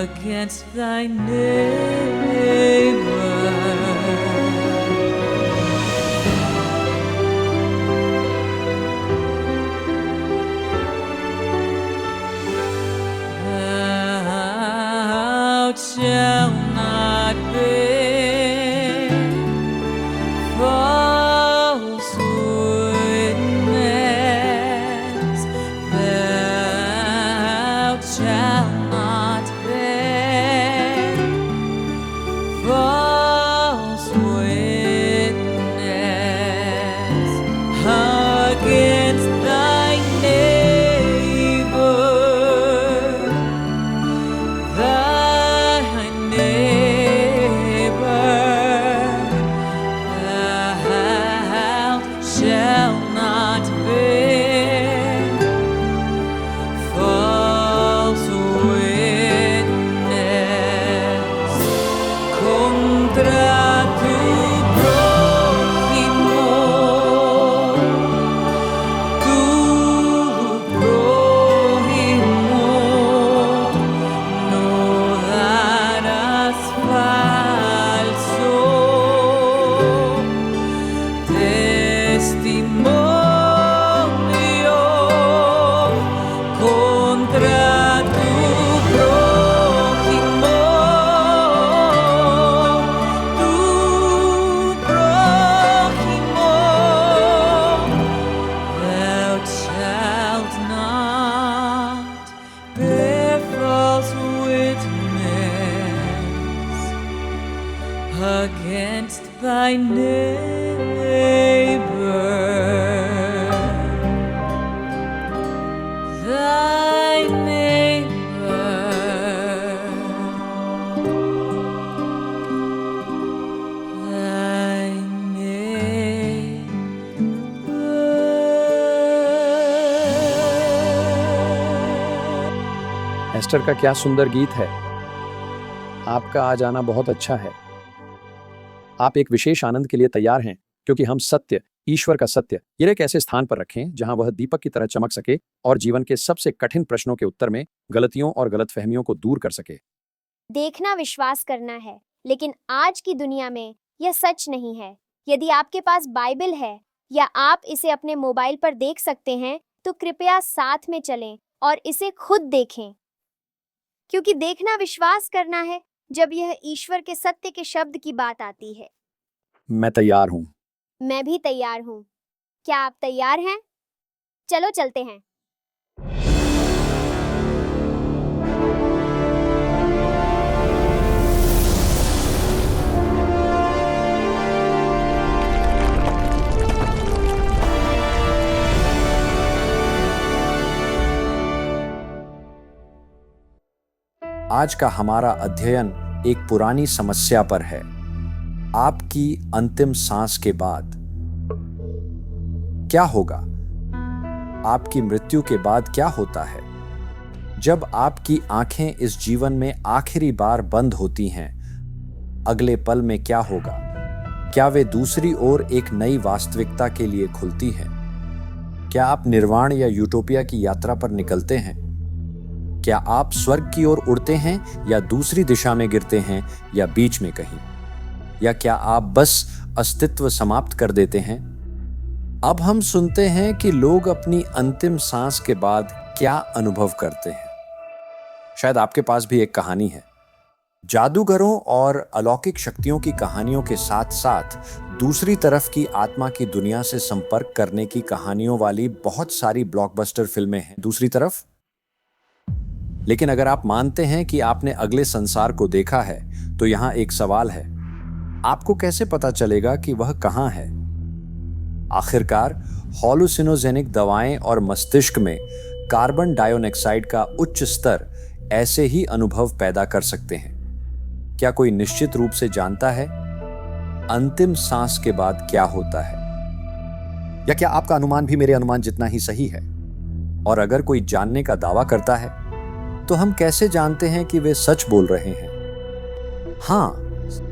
against thy neighbor. Thou shalt not bear false witness. Thou shalt not bear false witness against thy neighbor. Thy neighbor thou shalt not bear false witness. neighbor, thy neighbor, thy neighbor. Esther का क्या सुंदर गीत है। आपका आ जाना बहुत अच्छा है। आप एक विशेष आनंद के लिए तैयार हैं, क्योंकि हम सत्य, ईश्वर का सत्य, ये एक ऐसे स्थान पर रखें जहां वह दीपक की तरह चमक सके और जीवन के सबसे कठिन प्रश्नों के उत्तर में गलतियों और गलतफहमियों को दूर कर सके। देखना विश्वास करना है, लेकिन आज की दुनिया में यह सच नहीं है। यदि आपके पास बाइबल है या आप इसे अपने मोबाइल पर देख सकते हैं, तो कृपया साथ में चलें और इसे खुद देखें, क्योंकि देखना विश्वास करना है जब यह ईश्वर के सत्य के शब्द की बात आती है। मैं तैयार हूं। मैं भी तैयार हूँ। क्या आप तैयार हैं? चलो चलते हैं। आज का हमारा अध्ययन एक पुरानी समस्या पर है। आपकी अंतिम सांस के बाद क्या होगा? आपकी मृत्यु के बाद क्या होता है? जब आपकी आंखें इस जीवन में आखिरी बार बंद होती हैं, अगले पल में क्या होगा? क्या वे दूसरी ओर एक नई वास्तविकता के लिए खुलती हैं? क्या आप निर्वाण या यूटोपिया की यात्रा पर निकलते हैं? क्या आप स्वर्ग की ओर उड़ते हैं या दूसरी दिशा में गिरते हैं या बीच में कहीं? या क्या आप बस अस्तित्व समाप्त कर देते हैं? अब हम सुनते हैं कि लोग अपनी अंतिम सांस के बाद क्या अनुभव करते हैं। शायद आपके पास भी एक कहानी है। जादूगरों और अलौकिक शक्तियों की कहानियों के साथ साथ दूसरी तरफ की आत्मा की दुनिया से संपर्क करने की कहानियों वाली बहुत सारी ब्लॉकबस्टर फिल्में हैं दूसरी तरफ। लेकिन अगर आप मानते हैं कि आपने अगले संसार को देखा है, तो यहां एक सवाल है, आपको कैसे पता चलेगा कि वह कहां है? आखिरकार हॉलुसिनोजेनिक दवाएं और मस्तिष्क में कार्बन डाइऑक्साइड का उच्च स्तर ऐसे ही अनुभव पैदा कर सकते हैं। क्या कोई निश्चित रूप से जानता है अंतिम सांस के बाद क्या होता है? या क्या आपका अनुमान भी मेरे अनुमान जितना ही सही है? और अगर कोई जानने का दावा करता है, तो हम कैसे जानते हैं कि वे सच बोल रहे हैं? हां,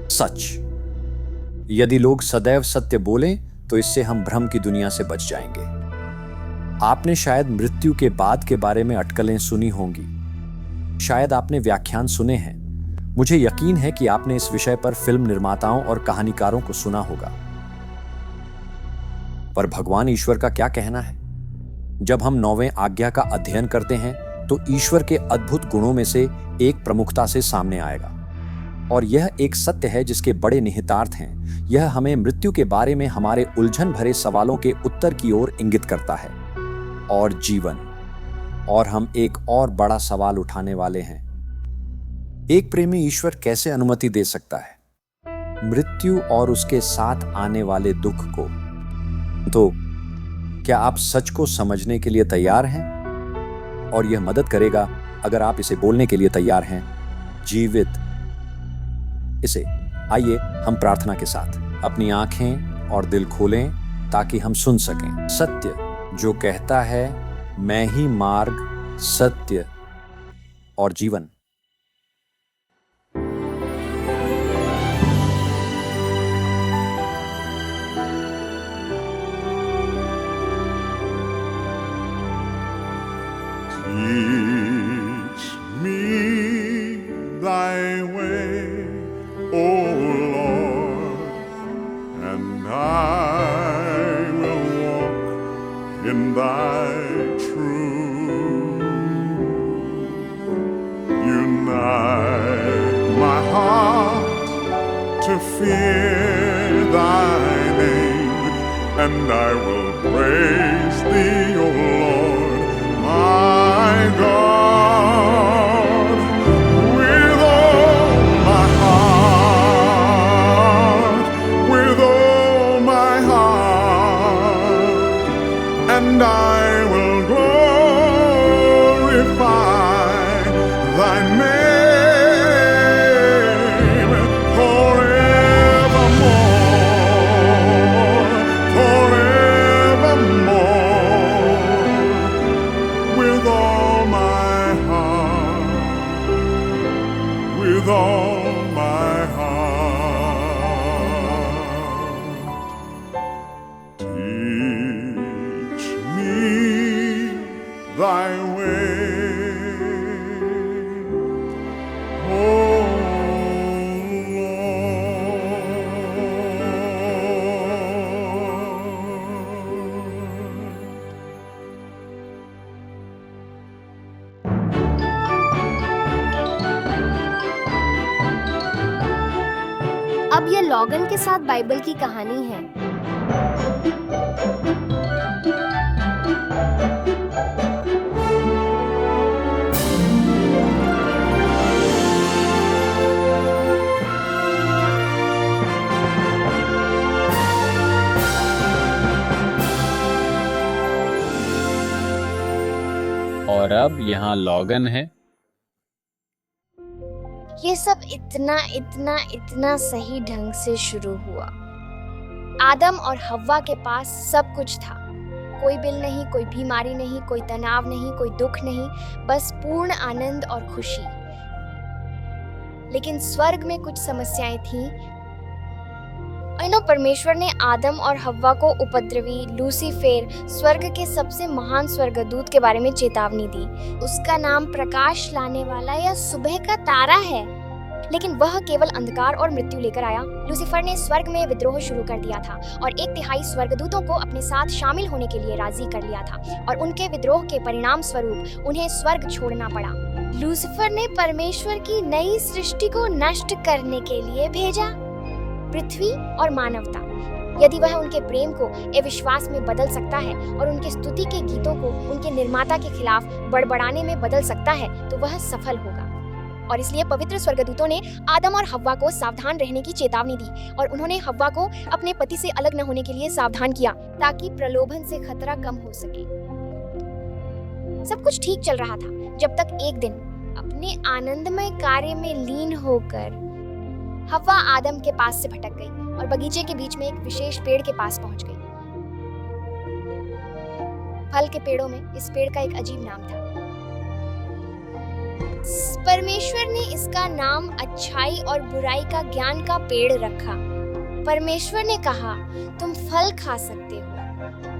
सच। यदि लोग सदैव सत्य बोलें, तो इससे हम भ्रम की दुनिया से बच जाएंगे। आपने शायद मृत्यु के बाद के बारे में अटकलें सुनी होंगी। शायद आपने व्याख्यान सुने हैं। मुझे यकीन है कि आपने इस विषय पर फिल्म निर्माताओं और कहानीकारों को सुना होगा। पर भगवान ईश्वर का क्या कहना है? जब हम 9वें आज्ञा का अध्ययन करते हैं, तो ईश्वर के अद्भुत गुणों में से एक प्रमुखता से सामने आएगा। और यह एक सत्य है जिसके बड़े निहितार्थ हैं। यह हमें मृत्यु के बारे में हमारे उलझन भरे सवालों के उत्तर की ओर इंगित करता है। और जीवन। और हम एक और बड़ा सवाल उठाने वाले हैं। एक प्रेमी ईश्वर कैसे अनुमति दे सकता है मृत्यु और उसके साथ आने वाले दुख को? तो क्या आप सच को समझने के लिए तैयार हैं? और यह मदद करेगा अगर आप इसे बोलने के लिए तैयार हैं। जीवित इसे। आइए हम प्रार्थना के साथ अपनी आंखें और दिल खोलें ताकि हम सुन सकें सत्य जो कहता है, मैं ही मार्ग, सत्य और जीवन। Teach me thy way, O Lord, and I will walk in thy truth. Unite my heart to fear thy name, and I will praise thee, O Lord, my God. all my heart, with all my heart. Teach me thy way, oh अब यह logon के साथ Bible की कहानी है। और अब यहाँ लॉगन है। ये सब इतना सही ढंग से शुरू हुआ। आदम और हव्वा के पास सब कुछ था। कोई बिल नहीं, कोई बीमारी नहीं, कोई तनाव नहीं, कोई दुख नहीं, बस पूर्ण आनंद और खुशी। लेकिन स्वर्ग में कुछ समस्याएं थीं। परमेश्वर ने आदम और हव्वा को उपद्रवी लूसीफेर, स्वर्ग के सबसे महान स्वर्गदूत के बारे में चेतावनी दी। उसका नाम प्रकाश लाने वाला या सुबह का तारा है, लेकिन वह केवल अंधकार और मृत्यु लेकर आया। लूसीफर ने स्वर्ग में विद्रोह शुरू कर दिया था और 1/3 स्वर्गदूतों को अपने साथ शामिल होने के लिए राजी कर लिया था, और उनके विद्रोह के परिणाम स्वरूप उन्हें स्वर्ग छोड़ना पड़ा। लूसीफर ने परमेश्वर की नई सृष्टि को नष्ट करने के लिए भेजा, पृथ्वी और मानवता। यदि वह उनके प्रेम को अविश्वास में बदल सकता है और उनके स्तुति के गीतों को उनके निर्माता के खिलाफ बड़बड़ाने में बदल सकता है, तो वह सफल होगा। और इसलिए पवित्र स्वर्गदूतों ने आदम और हव्वा को सावधान रहने की चेतावनी दी, और उन्होंने हव्वा को अपने पति से अलग न होने के लिए सावधान किया, ताकि प्रलोभन से खतरा कम हो सके। सब कुछ ठीक चल रहा था, जब तक एक दिन अपने आनंदमय कार्य में लीन होकर हव्वा आदम के पास से भटक गई और बगीचे के बीच में एक विशेष पेड़ के पास पहुंच गई। फल के पेड़ों में इस पेड़ का एक अजीब नाम था। परमेश्वर ने इसका नाम अच्छाई और बुराई का ज्ञान का पेड़ रखा। परमेश्वर ने कहा, तुम फल खा सकते हो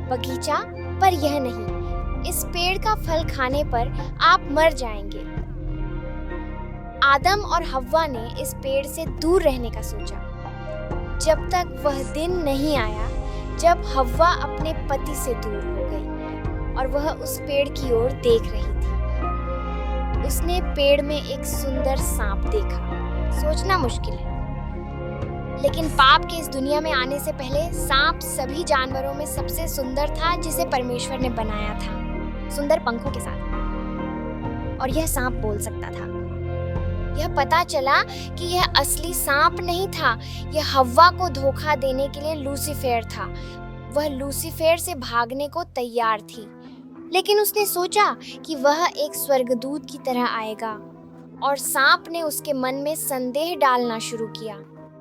बगीचा, पर यह नहीं, इस पेड़ का फल खाने पर आप मर जाएंगे। आदम और हव्वा ने इस पेड़ से दूर रहने का सोचा, जब तक वह दिन नहीं आया जब हव्वा अपने पति से दूर हो गई और वह उस पेड़ की ओर देख रही थी। उसने पेड़ में एक सुंदर सांप देखा। सोचना मुश्किल है, लेकिन पाप के इस दुनिया में आने से पहले सांप सभी जानवरों में सबसे सुंदर था जिसे परमेश्वर ने बनाया था, सुंदर पंखों के साथ। और यह सांप बोल सकता था। यह पता चला कि यह असली सांप नहीं था, यह हव्वा को धोखा देने के लिए लूसीफेर था। वह लूसीफेर से भागने को तैयार थी, लेकिन उसने सोचा कि वह एक स्वर्गदूत की तरह आएगा, और सांप ने उसके मन में संदेह डालना शुरू किया।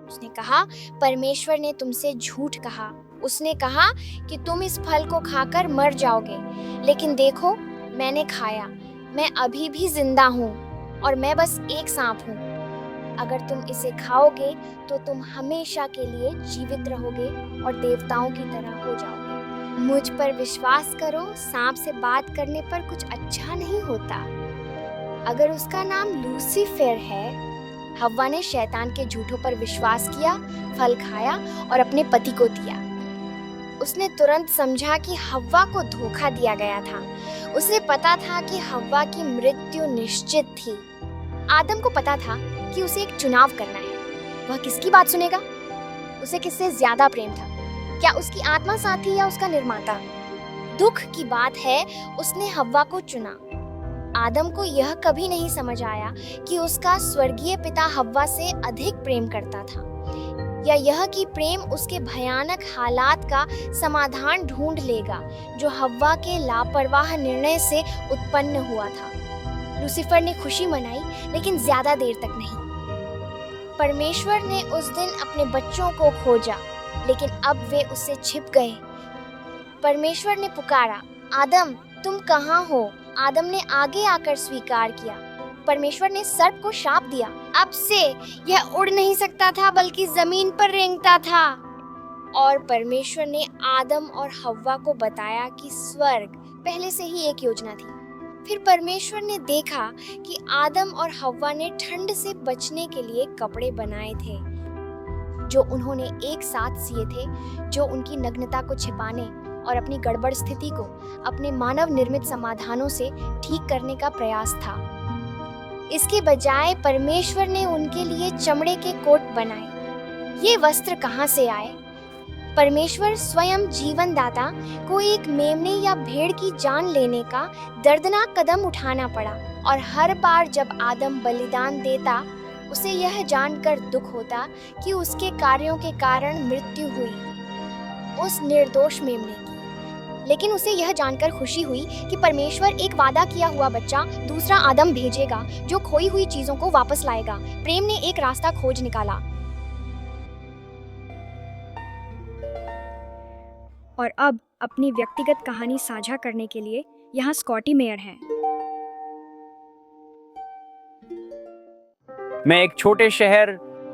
उसने कहा, परमेश्वर ने तुमसे झूठ कहा। उसने कहा कि तुम इस फल को खाकर मर जाओगे, लेकिन देखो, मैंने खाया, मैं अभी भी जिंदा हूँ और मैं बस एक सांप हूँ। अगर तुम इसे खाओगे तो तुम हमेशा के लिए जीवित रहोगे और देवताओं की तरह हो जाओगे। मुझ पर विश्वास करो, सांप से बात करने पर कुछ अच्छा नहीं होता। अगर उसका नाम लूसीफेर है। हव्वा ने शैतान के झूठों पर विश्वास किया, फल खाया और अपने पति को दिया। उसने तुरंत समझा कि हव्वा को धोखा दिया गया था। उसे पता था कि हव्वा की मृत्यु निश्चित थी। आदम को पता था कि उसे एक चुनाव करना है। वह किसकी बात सुनेगा? उसे किससे ज्यादा प्रेम था? क्या उसकी आत्मा साथी या उसका निर्माता? दुख की बात है, उसने हव्वा को चुना। आदम को यह कभी नहीं समझ आया कि उसका स्वर्गीय पिता हव्वा से अधिक प्रेम करता था, या यह कि प्रेम उसके भयानक हालात का समाधान ढूंढ लेगा जो हव्वा के लापरवाह निर्णय से उत्पन्न हुआ था। लूसीफर ने खुशी मनाई, लेकिन ज्यादा देर तक नहीं। परमेश्वर ने उस दिन अपने बच्चों को खोजा, लेकिन अब वे उससे छिप गए। परमेश्वर ने पुकारा, आदम, तुम कहाँ हो? आदम ने आगे आकर स्वीकार किया। परमेश्वर ने सर्प को शाप दिया। अब से यह उड़ नहीं सकता था बल्कि जमीन पर रेंगता था। और परमेश्वर ने आदम और हव्वा को बताया कि स्वर्ग पहले से ही एक योजना थी। फिर परमेश्वर ने देखा कि आदम और हव्वा ने ठंड से बचने के लिए कपड़े बनाए थे जो उन्होंने एक साथ सिए थे, जो उनकी नग्नता को छिपाने और अपनी गड़बड़ स्थिति को अपने मानव निर्मित समाधानों से ठीक करने का प्रयास था। इसके बजाय परमेश्वर ने उनके लिए चमड़े के कोट बनाए। ये वस्त्र कहाँ से आए? परमेश्वर स्वयं जीवन दाता को एक मेमने या भेड़ की जान लेने का दर्दनाक कदम उठाना पड़ा, और हर बार जब आदम बलिदान देता उसे यह जानकर दुख होता कि उसके कार्यों के कारण मृत्यु हुई उस निर्दोष मेमने की। लेकिन उसे यह जानकर खुशी हुई कि परमेश्वर एक वादा किया हुआ बच्चा, दूसरा आदम भेजेगा जो खोई हुई चीजों को वापस लाएगा। प्रेम ने एक रास्ता खोज निकाला। और अब अपनी व्यक्तिगत कहानी साझा करने के लिए यहाँ स्कॉटी मेयर हैं। मैं एक छोटे शहर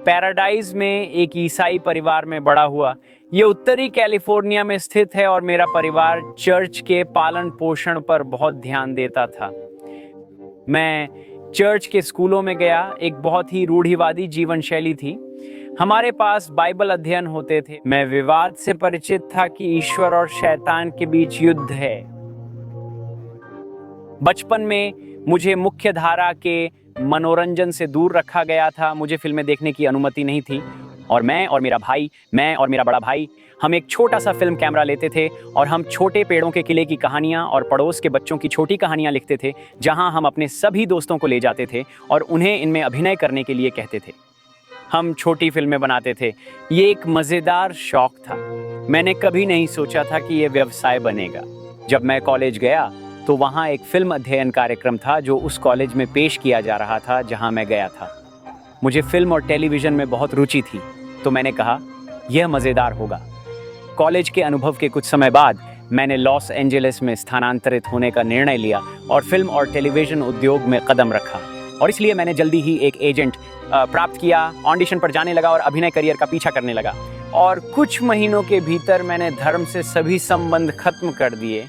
पैराडाइज में एक ईसाई परिवार में बड़ा हुआ। ये उत्तरी कैलिफोर्निया में स्थित है और मेरा परिवार चर्च के पालन पोषण पर बहुत ध्यान देता था। मैं चर्च के स्कूलों में गया। एक बहुत ही रूढ़िवादी जीवन शैली थी। हमारे पास बाइबल अध्ययन होते थे। मैं विवाद से परिचित था कि ईश्वर और शैतान के बीच युद्ध है। बचपन में मुझे मुख्य धारा के मनोरंजन से दूर रखा गया था। मुझे फिल्में देखने की अनुमति नहीं थी और मैं और मेरा बड़ा भाई हम एक छोटा सा फिल्म कैमरा लेते थे और हम छोटे पेड़ों के किले की कहानियां और पड़ोस के बच्चों की छोटी कहानियां लिखते थे, जहां हम अपने सभी दोस्तों को ले जाते थे और उन्हें इनमें अभिनय करने के लिए कहते थे। हम छोटी फिल्में बनाते थे। ये एक मज़ेदार शौक था। मैंने कभी नहीं सोचा था कि ये व्यवसाय बनेगा। जब मैं कॉलेज गया तो वहाँ एक फिल्म अध्ययन कार्यक्रम था जो उस कॉलेज में पेश किया जा रहा था जहाँ मैं गया था। मुझे फिल्म और टेलीविज़न में बहुत रुचि थी, तो मैंने कहा यह मज़ेदार होगा। कॉलेज के अनुभव के कुछ समय बाद मैंने लॉस एंजलिस में स्थानांतरित होने का निर्णय लिया और फिल्म और टेलीविज़न उद्योग में कदम रखा। और इसलिए मैंने जल्दी ही एक एजेंट प्राप्त किया, ऑडिशन पर जाने लगा और अभिनय करियर का पीछा करने लगा। और कुछ महीनों के भीतर मैंने धर्म से सभी संबंध खत्म कर दिए।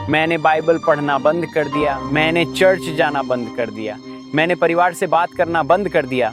मैंने बाइबल पढ़ना बंद कर दिया। मैंने चर्च जाना बंद कर दिया। मैंने परिवार से बात करना बंद कर दिया।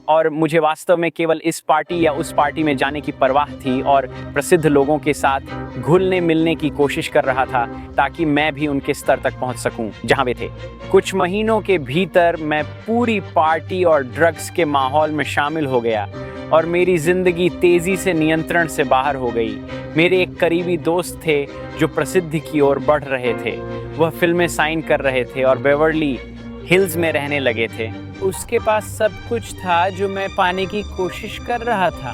और मुझे वास्तव में केवल इस पार्टी या उस पार्टी में जाने की परवाह थी और प्रसिद्ध लोगों के साथ घुलने मिलने की कोशिश कर रहा था ताकि मैं भी उनके स्तर तक पहुंच सकूं जहां वे थे। कुछ महीनों के भीतर मैं पूरी पार्टी और ड्रग्स के माहौल में शामिल हो गया और मेरी जिंदगी तेजी से नियंत्रण से बाहर हो गई। मेरे एक करीबी दोस्त थे जो प्रसिद्धि की ओर बढ़ रहे थे। वह फिल्में साइन कर रहे थे और बेवर्ली हिल्स में रहने लगे थे। उसके पास सब कुछ था जो मैं पाने की कोशिश कर रहा था।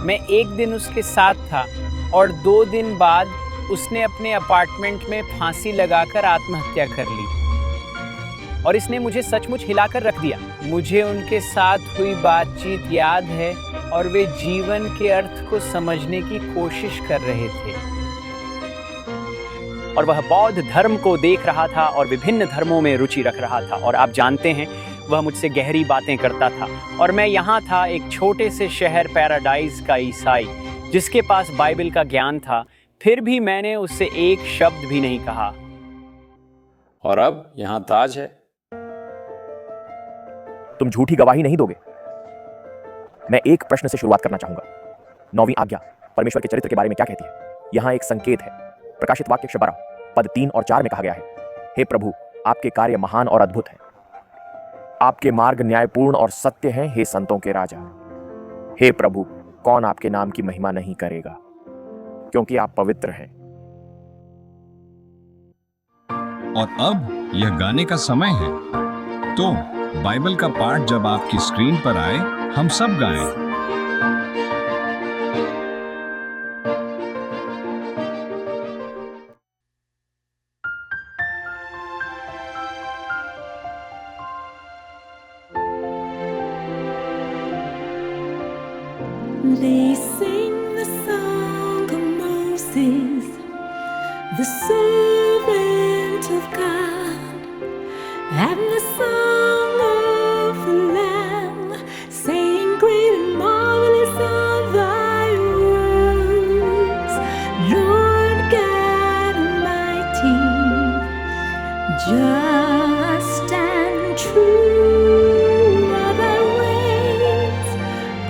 मैं एक दिन उसके साथ था और 2 दिन बाद उसने अपने अपार्टमेंट में फांसी लगाकर आत्महत्या कर ली और इसने मुझे सचमुच हिलाकर रख दिया। मुझे उनके साथ हुई बातचीत याद है और वे जीवन के अर्थ को समझने की कोशिश कर रहे थे और वह बौद्ध धर्म को देख रहा था और विभिन्न धर्मों में रुचि रख रहा था। और आप जानते हैं, वह मुझसे गहरी बातें करता था और मैं यहाँ था, एक छोटे से शहर पैराडाइज का ईसाई जिसके पास बाइबल का ज्ञान था। फिर भी मैंने उससे एक शब्द भी नहीं कहा। और अब यहाँ ताज है। तुम झूठी गवाही नहीं दोगे। मैं एक प्रश्न से शुरुआत करना चाहूंगा। 9वीं आज्ञा परमेश्वर के चरित्र के बारे में क्या कहती है? यहाँ एक संकेत है। प्रकाशित वाक्य 12 पद 3 और 4 में कहा गया है, हे प्रभु, आपके कार्य महान और अद्भुत हैं। आपके मार्ग न्यायपूर्ण और सत्य हैं, हे संतों के राजा। हे प्रभु, कौन आपके नाम की महिमा नहीं करेगा, क्योंकि आप पवित्र हैं। और अब यह गाने का समय है, तो बाइबल का पाठ जब आपकी स्क्रीन पर आए, हम सब गाएं। They sing the song of Moses, the servant of God. and the song of the Lamb, saying, "Great and marvelous are thy works, Lord God Almighty. Just and true are thy ways,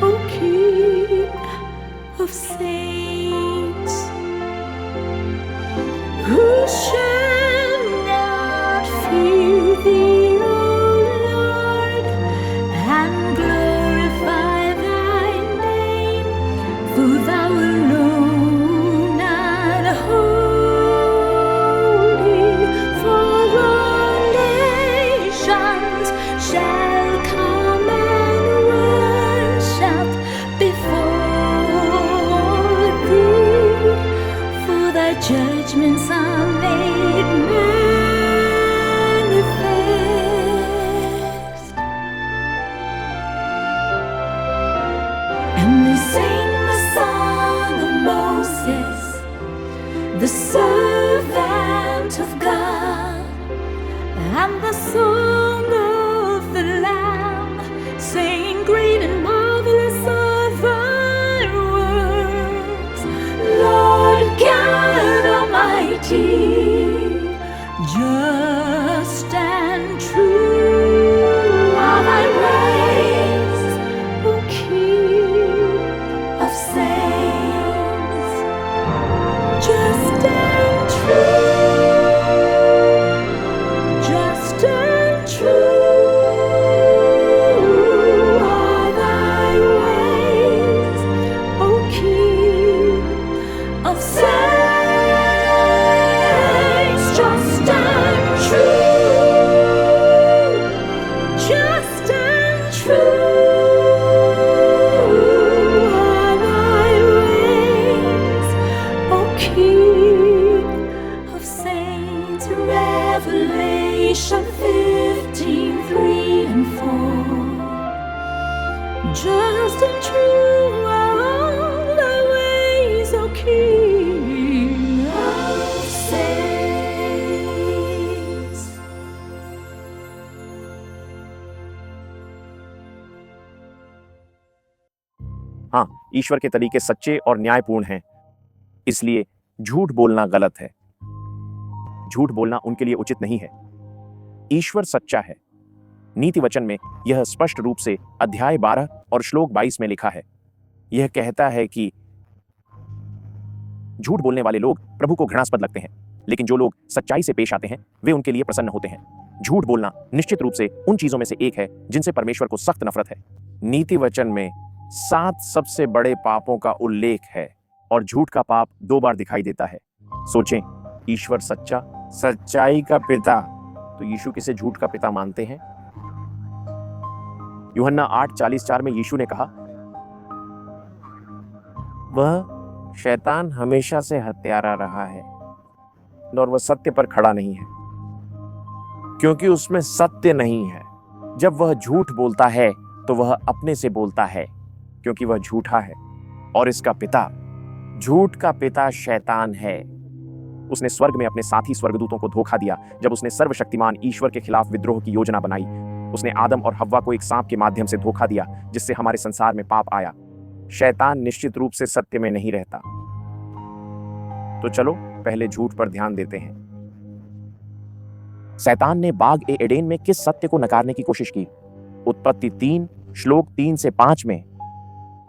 O King of saints. Who shall not fear thee, O Lord, and glorify thy name? For thou alone art holy, for all nations shall come and worship before thee, for thy judgments are made manifest. And they sing the song of Moses, the servant of God, and the song of the Lamb, saying, "Great and marvelous are thy works, Lord God Almighty. Just and true are thy ways, O King of saints. Just and true, just and true are thy ways, O King of saints. Just and true, just and true are thy ways, O King of saints. Revelation 15:3 and 4. Just and true are all thy ways, O King of saints. हाँ, ईश्वर के तरीके सच्चे और न्यायपूर्ण हैं, इसलिए झूठ बोलना गलत है। झूठ बोलना उनके लिए उचित नहीं है। ईश्वर सच्चा है। नीति वचन में यह स्पष्ट रूप से अध्याय 12 और श्लोक 22 में लिखा है। यह कहता है कि झूठ बोलने वाले लोग प्रभु को घृणास्पद लगते हैं, लेकिन जो लोग सच्चाई से पेश आते हैं वे उनके लिए प्रसन्न होते हैं। झूठ बोलना निश्चित रूप से उन चीजों में से एक है जिनसे परमेश्वर को सख्त नफरत है। नीति वचन में 7 सबसे बड़े पापों का उल्लेख है और झूठ का पाप 2 बार दिखाई देता है। सोचें, ईश्वर सच्चा, सच्चाई का पिता, तो यीशु किसे झूठ का पिता मानते हैं? यूहन्ना 8:44 में यीशु ने कहा, वह शैतान हमेशा से हत्यारा रहा है और वह सत्य पर खड़ा नहीं है, क्योंकि उसमें सत्य नहीं है। जब वह झूठ बोलता है तो वह अपने से बोलता है, क्योंकि वह झूठा है और इसका पिता, झूठ का पिता शैतान है। उसने स्वर्ग में अपने साथी स्वर्गदूतों को धोखा दिया जब उसने सर्वशक्तिमान ईश्वर के खिलाफ विद्रोह की योजना बनाई। उसने आदम और हव्वा को एक सांप के माध्यम से धोखा दिया, जिससे हमारे संसार में पाप आया। शैतान निश्चित रूप से सत्य में नहीं रहता। तो चलो पहले झूठ पर ध्यान देते हैं। शैतान ने बाग ए एडेन में किस सत्य को नकारने की कोशिश की? उत्पत्ति 3 श्लोक 3 से 5 में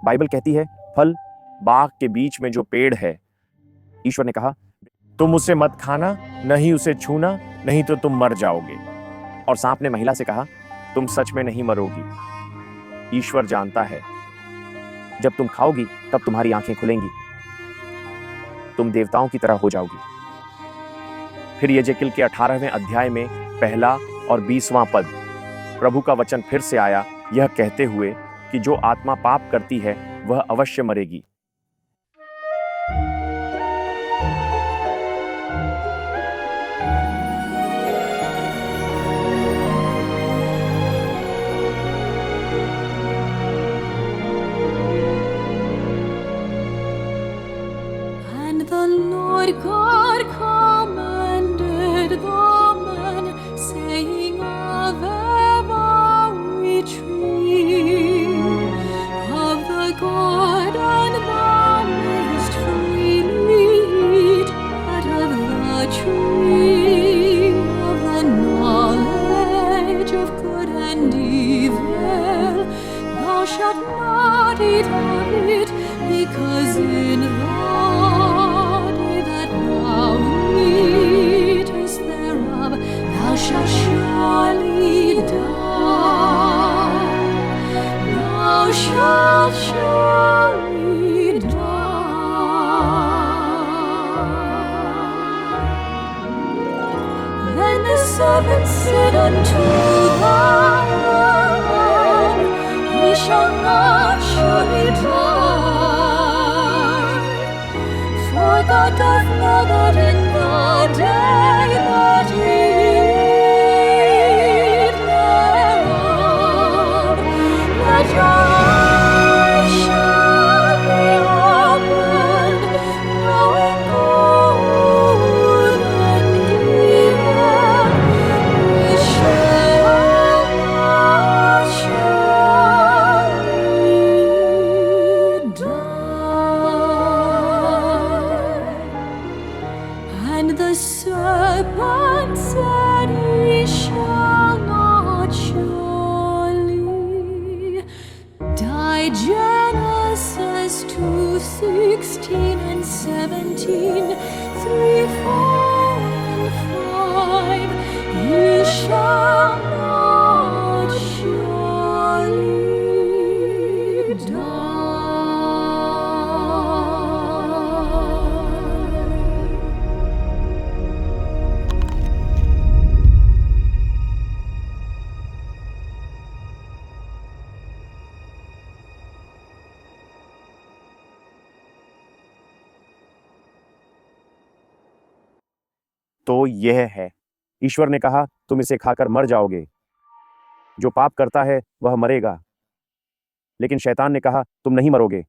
बाइबल कहती है, फल बाग के बीच में जो पेड़ है, ईश्वर ने कहा, तुम उसे मत खाना, नहीं उसे छूना, नहीं तो तुम मर जाओगे। और सांप ने महिला से कहा, तुम सच में नहीं मरोगी। ईश्वर जानता है जब तुम खाओगी तब तुम्हारी आंखें खुलेंगी, तुम देवताओं की तरह हो जाओगी। फिर यजेकिल के 18वें अध्याय में 1 और 20वां पद, प्रभु का वचन फिर से आया, यह कहते हुए कि जो आत्मा पाप करती है वह अवश्य मरेगी। And the Lord God commanded the man, saying, said unto the Lord, He shall not surely die. For God doth know that in the day that He thereof, that your eyes shall be opened, knowing good and evil, ye shall not surely die. And the serpent said, He shall not surely die. Genesis 2:16 and 17, 3, 4, and 5. Ye shall not surely die. तो यह है, ईश्वर ने कहा तुम इसे खाकर मर जाओगे, जो पाप करता है वह मरेगा। लेकिन शैतान ने कहा तुम नहीं मरोगे,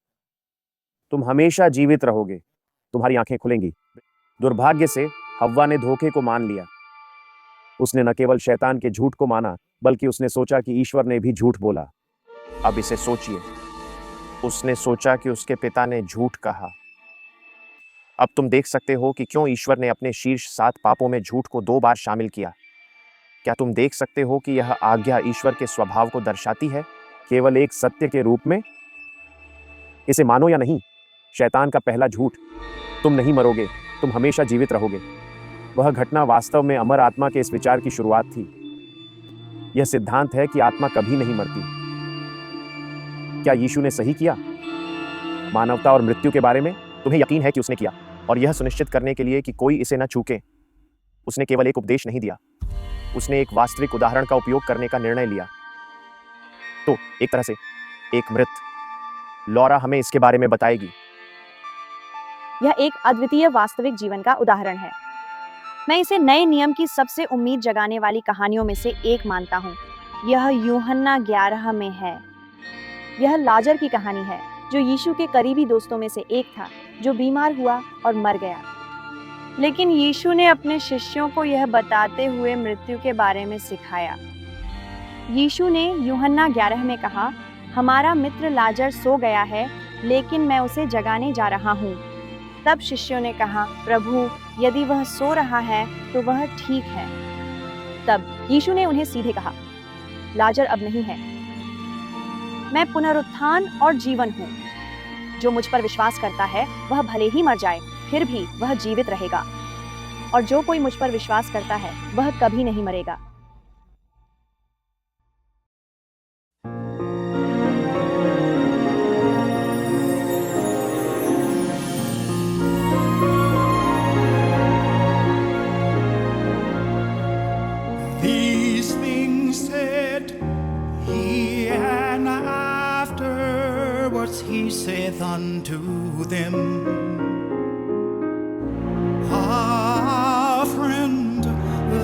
तुम हमेशा जीवित रहोगे, तुम्हारी आंखें खुलेंगी। दुर्भाग्य से हव्वा ने धोखे को मान लिया। उसने न केवल शैतान के झूठ को माना, बल्कि उसने सोचा कि ईश्वर ने भी झूठ बोला। अब इसे सोचिए, उसने सोचा कि उसके पिता ने झूठ कहा। अब तुम देख सकते हो कि क्यों ईश्वर ने अपने शीर्ष 7 पापों में झूठ को 2 बार शामिल किया। क्या तुम देख सकते हो कि यह आज्ञा ईश्वर के स्वभाव को दर्शाती है, केवल एक सत्य के रूप में? इसे मानो या नहीं, शैतान का पहला झूठ, तुम नहीं मरोगे, तुम हमेशा जीवित रहोगे, वह घटना वास्तव में अमर आत्मा के इस विचार की शुरुआत थी। यह सिद्धांत है कि आत्मा कभी नहीं मरती। क्या यीशु ने सही किया? मानवता और मृत्यु के बारे में तुम्हें यकीन है कि उसने किया, और यह सुनिश्चित करने के लिए कि कोई इसे न चूके, उसने केवल एक उपदेश नहीं दिया, उसने एक वास्तविक उदाहरण का उपयोग करने का निर्णय लिया। तो एक तरह से एक मृत। लॉरा हमें इसके बारे में बताएगी। यह एक अद्वितीय वास्तविक जीवन का उदाहरण है। मैं इसे नए नियम की सबसे उम्मीद जगाने वाली कहानियों में से एक मानता हूँ। यह यूहन्ना 11 में है। यह लाजर की कहानी है, जो यीशु के करीबी दोस्तों में से एक था, जो बीमार हुआ और मर गया। लेकिन यीशु ने अपने शिष्यों को यह बताते हुए मृत्यु के बारे में सिखाया। यीशु ने यूहन्ना 11 में कहा, हमारा मित्र लाजर सो गया है, लेकिन मैं उसे जगाने जा रहा हूँ। तब शिष्यों ने कहा, प्रभु, यदि वह सो रहा है तो वह ठीक है। तब यीशु ने उन्हें सीधे कहा, लाजर अब नहीं है। मैं पुनरुत्थान और जीवन हूँ। जो मुझ पर विश्वास करता है वह भले ही मर जाए, फिर भी वह जीवित रहेगा। और जो कोई मुझ पर विश्वास करता है वह कभी नहीं मरेगा। These things said he, and afterwards he saith unto them, Our friend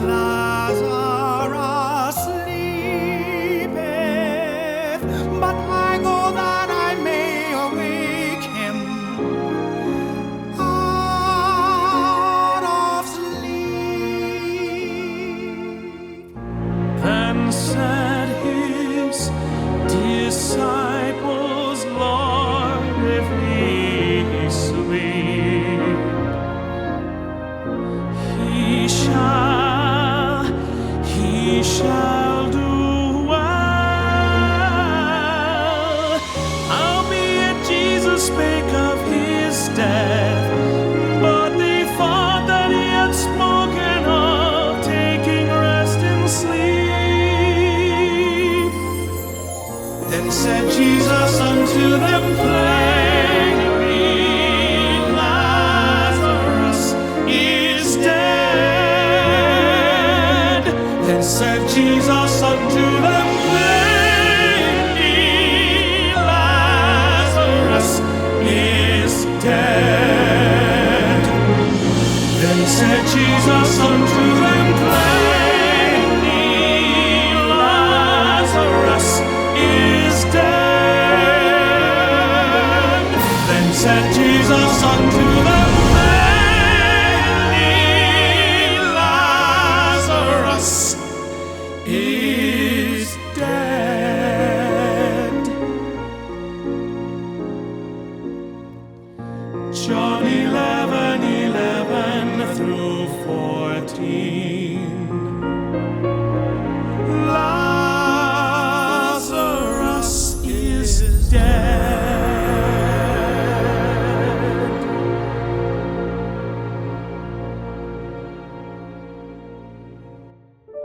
Lazarus sleepeth, but I go that I may awake him out of sleep. Then said his disciples, Lord, if we sleep, he shall do well. Howbeit Jesus spake of his death, but they thought that he had spoken of taking rest in sleep. Then said Jesus unto them plainly, Lazarus is dead. Then said Jesus unto them plainly, Lazarus is dead. Then said Jesus unto them plainly, Lazarus is dead. Then said Jesus unto them plainly, Lazarus is dead. John 11:11 through 14. Lazarus is dead.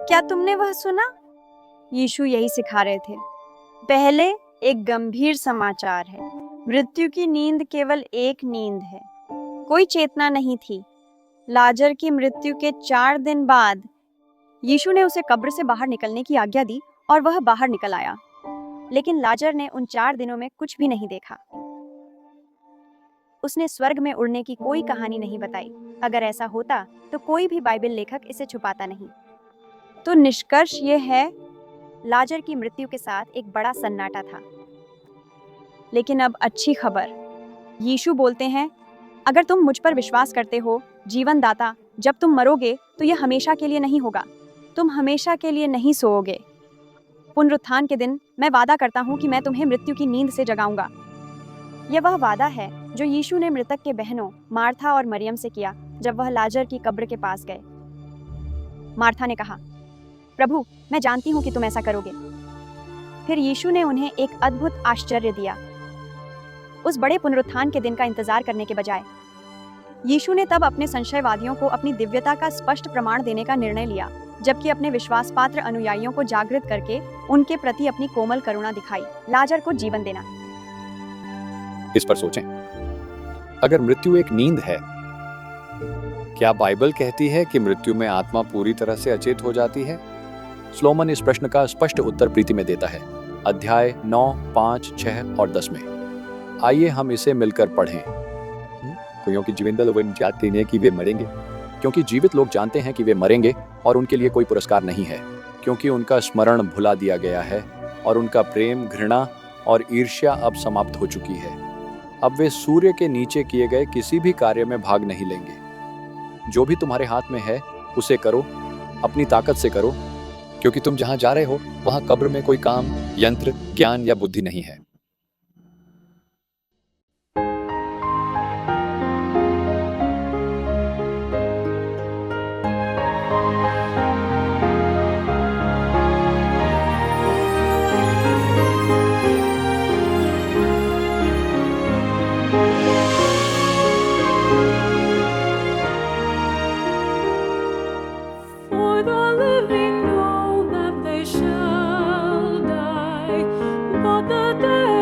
क्या तुमने वह सुना? यीशु यही सिखा रहे थे। पहले एक गंभीर समाचार है। मृत्यु की नींद केवल एक नींद है। कोई चेतना नहीं थी। लाजर की मृत्यु के 4 दिन बाद यीशु ने उसे कब्र से बाहर निकलने की आज्ञा दी और वह बाहर निकल आया। लेकिन लाजर ने उन 4 दिनों में कुछ भी नहीं देखा। उसने स्वर्ग में उड़ने की कोई कहानी नहीं बताई। अगर ऐसा होता तो कोई भी बाइबल लेखक इसे छुपाता नहीं। तो निष्कर्ष ये है, लाजर की मृत्यु के साथ एक बड़ा सन्नाटा था। लेकिन अब अच्छी खबर, यीशु बोलते हैं, अगर तुम मुझ पर विश्वास करते हो, जीवन दाता, जब तुम मरोगे तो यह हमेशा के लिए नहीं होगा। तुम हमेशा के लिए नहीं सोओगे। पुनरुत्थान के दिन मैं वादा करता हूँ कि मैं तुम्हें मृत्यु की नींद से जगाऊंगा। यह वह वादा है जो यीशु ने मृतक के बहनों मार्था और मरियम से किया जब वह लाजर की कब्र के पास गए। मार्था ने कहा, प्रभु, मैं जानती हूँ कि तुम ऐसा करोगे। फिर यीशु ने उन्हें एक अद्भुत आश्चर्य दिया। उस बड़े पुनरुत्थान के दिन का इंतजार करने के बजाय यीशु ने तब अपने संशयवादियों को अपनी दिव्यता का स्पष्ट प्रमाण देने का निर्णय लिया, जबकि अपने विश्वास पात्र अनुयायियों को जागृत करके उनके प्रति अपनी कोमल करुणा दिखाई, लाजर को जीवन देना। इस पर सोचें, अगर मृत्यु एक नींद है, क्या बाइबल कहती है कि मृत्यु में आत्मा पूरी तरह से अचेत हो जाती है? स्लोमन इस प्रश्न का स्पष्ट उत्तर प्रीति में देता है, अध्याय 9, 5, 6 और 10 में। आइए हम इसे मिलकर पढ़ें। क्योंकि जीवित लोग जानते हैं कि वे मरेंगे, क्योंकि जीवित लोग जानते हैं कि वे मरेंगे और उनके लिए कोई पुरस्कार नहीं है, क्योंकि उनका स्मरण भुला दिया गया है और उनका प्रेम, घृणा और ईर्ष्या अब समाप्त हो चुकी है। अब वे सूर्य के नीचे किए गए किसी भी कार्य में भाग नहीं लेंगे। जो भी तुम्हारे हाथ में है उसे करो, अपनी ताकत से करो, क्योंकि तुम जहां जा रहे हो वहां कब्र में कोई काम, यंत्र, ज्ञान या बुद्धि नहीं है। For the living know that they shall die, but the dead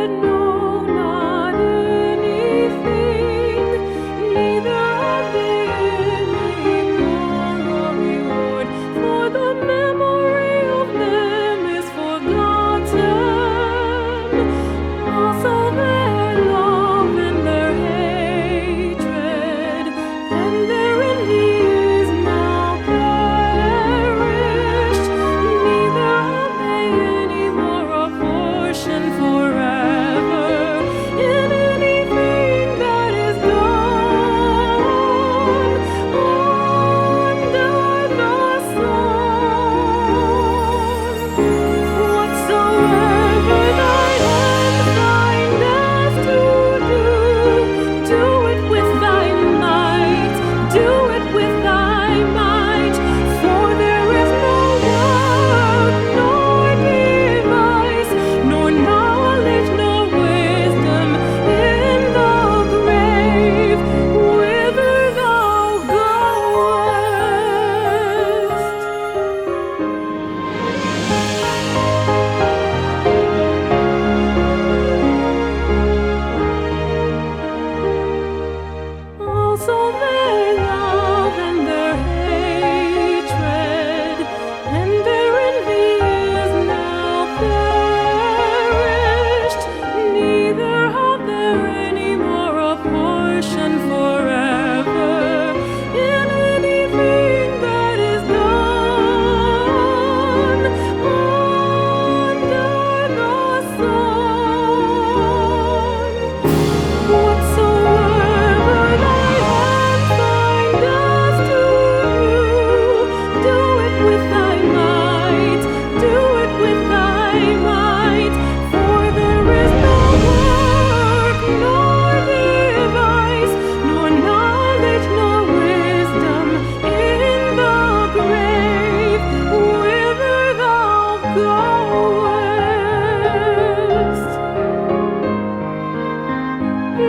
goest.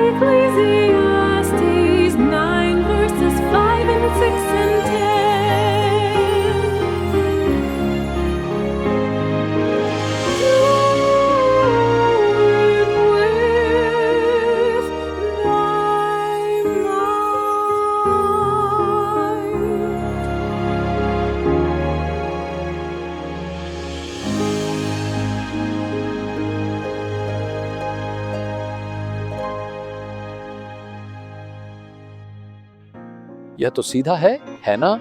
Ecclesiastes 9 verses 5 and 6 and 10. Do it with thy mind. यह तो सीधा है ना?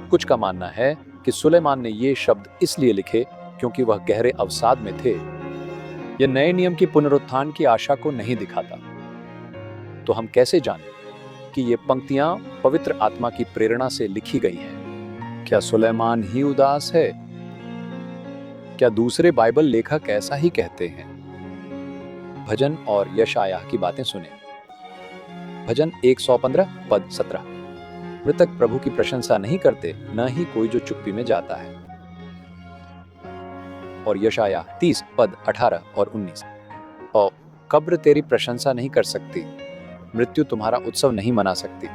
कुछ का मानना है कि सुलेमान ने ये शब्द इसलिए लिखे क्योंकि वह गहरे अवसाद में थे। यह नए नियम की पुनरुत्थान की आशा को नहीं दिखाता। तो हम कैसे जानें कि ये पंक्तियां पवित्र आत्मा की प्रेरणा से लिखी गई हैं? क्या सुलेमान ही उदास है? क्या दूसरे बाइबल लेखक ऐसा ही कहते हैं? भजन और यशायाह की बातें सुने। भजन 115 पद 17। मृतक प्रभु की प्रशंसा नहीं करते, न ही कोई जो चुप्पी में जाता है। और यशायाह 30 पद 18 और 19। और कब्र तेरी प्रशंसा नहीं कर सकती, मृत्यु तुम्हारा उत्सव नहीं मना सकती।